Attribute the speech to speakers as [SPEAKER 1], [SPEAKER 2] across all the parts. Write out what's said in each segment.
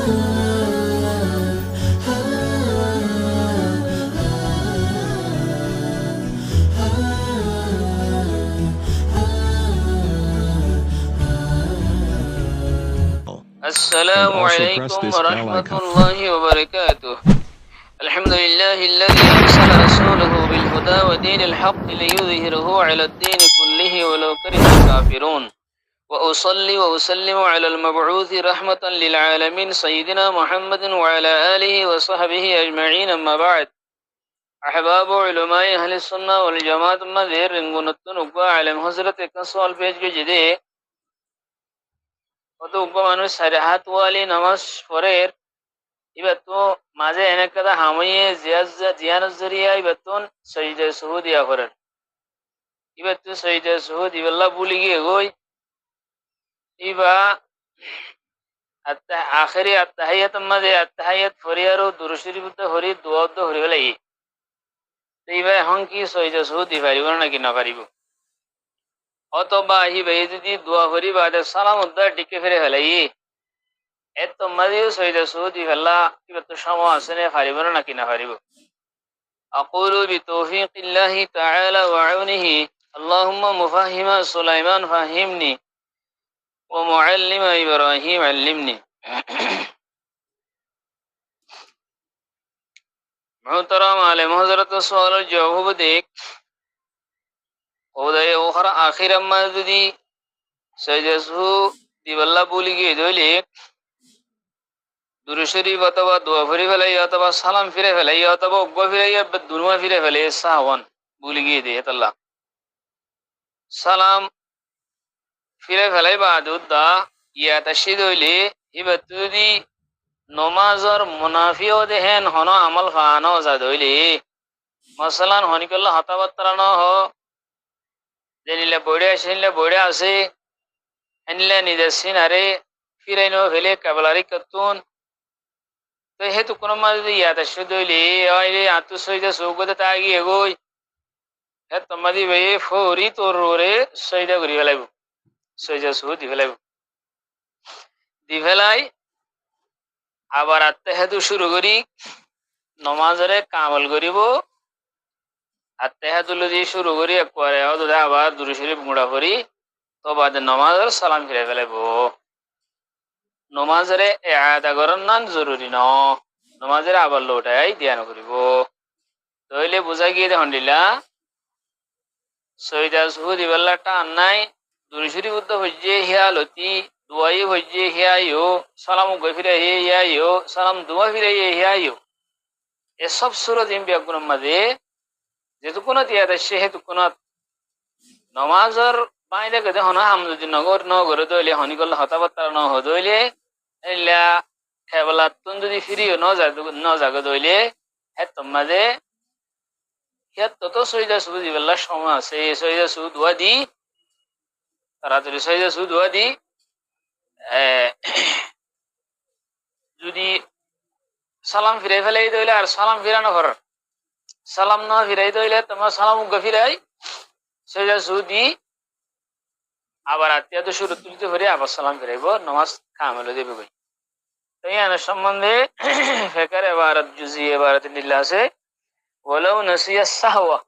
[SPEAKER 1] السلام عليكم ورحمة الله وبركاته. الحمد لله الذي أرسل رسوله بالهدى ودين الحق ليظهره على الدين كله ولو كره الكافرون. وأصلي وأسلم على المبعوث رحمة للعالمين سيدنا محمد وعلى آله وصحبه أجمعين. أما بعد، أحباب علماء أهل السنة والجماعة مذهر رنغنطن أقوى علم حضرت كسوال پیج کے جدے অতো উগ্র মানুষ সাড়ে হাত ওয়ালি নামাজ পড়ের এবার তো মাঝে এনে কথা হামিয়ে জিয়ানত জরিয়া এবার তো সজদে সুহুদ ইয়া করেন এবার তো সজদে সুহুদ ইবাল্লাহ ভুলি গিয়ে গই এবার আখেরি আত্তাহিয়াত মাঝে আত্তাহিয়াত ফরিয়ারও দুরূদ শরীফ হরি দোয়া হরি বলে এইবার এখন কি সজদে সুহুদ দি পারিব নাকি না পারিব অথবা আহিবে যদি দোয়া করি বাদে সালাম উদ্ধার টিকে ফিরে ফেলাই এত মাদিও সহিদে সুদি ফেলা কিবা তো সময় আছে না পারিব নাকি না পারিব আকুলু বিতৌফিকিল্লাহি তাআলা ওয়া আউনিহি আল্লাহুম্মা মুফাহিমা সুলাইমান ফাহিমনি ওয়া মুআল্লিমা ইব্রাহিম আল্লিমনি। মুহতারাম আলেম হযরত সওয়ালের জবাব দেখ ওদায় ওখানে আখির আম্মা যদি সজদে সুহুদ দিবাল্লাহ ভুলি গিয়ে দইলে দুরূদ শরীফ অথবা দোয়া ফিরে ফেলাই অথবা সালাম ফিরে ফেলাই অথবা উগ্র ফিরে দুনুয়া ফিরে ফেলে সাহওয়ান ভুলি গিয়ে দিয়ে আল্লাহ সালাম ফিরে ফেলাই বাদুদ্দা ইয়া তাশহিদ হইলে এবার যদি নমাজর মুনাফিও দেহেন হন আমল ফানো জাদ হইলে মাসালান হনিকল্লাহ হতাবাত্তারানো হ জেনিলে বড়ে আছে এনিলে নিজের সিনারে ফিরাইনো ফেলে কাবলারি কতুন তো হেতু কোনো মাঝে ইয়াদ শুধু হইলে আতু সইদা চৌকতে তাগি এগোই হে তোমাদি ভাই ফৌরি তোর রে সইদা করি ফেলাইব সইদা সুহ দি ফেলাইব দি ফেলাই আবার আত্মে হেতু শুরু করি নমাজরে কামল করিব আত্মে হেতু লদি শুরু করি একবারে আবার দুরূদ শরীফ মুড়া করি তো বাদে নমাজের সালাম ফিরে ফেলাইব নমাজরে ইআদা করার নান জরুরি ন নমাজের আবার লোটাই ধ্যান করিব তইলে বুঝা গিয়ে দেখন্ডিলা সইদা সুহুদ ইবাল্লাহটা আন্নাই দুরূদ শরীফ উদ্দ হজ্জে হিয়ালতি দুয়াই হজ্জে হিয়াইও সালাম গই ফিরে হিয়াইও সালাম দুয়া ফিরে হিয়াইও এসব সূরত ইমবিয়াগুন মাঝে যেটুকুন তিয়াদা সেহেতুকুন নমাজের বাইরে গদে হনা হাম যদি নগর দইলে হনিকল হতাবাত্তার ন হদইলে এলা খেবলাতুন যদি ফিরিও ন জাগ দইলে হে তোমাদে হিয়াত তত সইদা সুহুদ ইবাল্লাহ সময় আছে সইদা সুহুদ দোয়া দি তাড়াতাড়ি সইদা সুহুদ দোয়া দি যদি সালাম ফিরাই ফেলাই দইলে আর সালাম ফিরানো কর সালাম না ফিরাই দইলে তোমার সালাম ফিরাই সইদা সুহুদ দি আবার আত্মীয়তা শুরু তুলতে পারে আবার সালাম ফিরাইব নামাজ কামেল দেবে ভাই তো ইয়ানের সম্বন্ধে ফেকার ইবারত জুজি ইবারত নিল্লা আছে ওয়ালাউ নাসিয়া সাহওয়া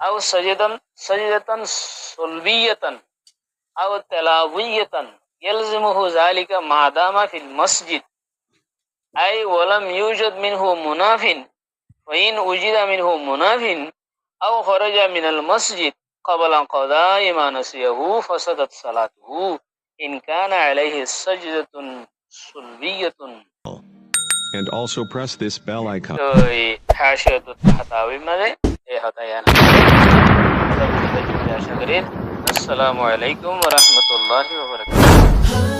[SPEAKER 1] আও সাজদাতান সুলবিয়াতান আও তালাওয়িয়াতান ইয়ালজিমুহু যালিকা মা দামা ফিল মসজিদ আই ওয়ালাম ইউজাদ মিনহু মুনাফিন ওয়া ইন উজিদা মিনহু মুনাফিন আও খারাজা মিনাল মসজিদ قبل قضاء ما نسيه فسدت صلاته إن كان عليه سجدة سلبية.
[SPEAKER 2] And also press this bell icon.
[SPEAKER 1] حاشية التحتاوي ماذا؟ السلام عليكم ورحمة الله وبركاته.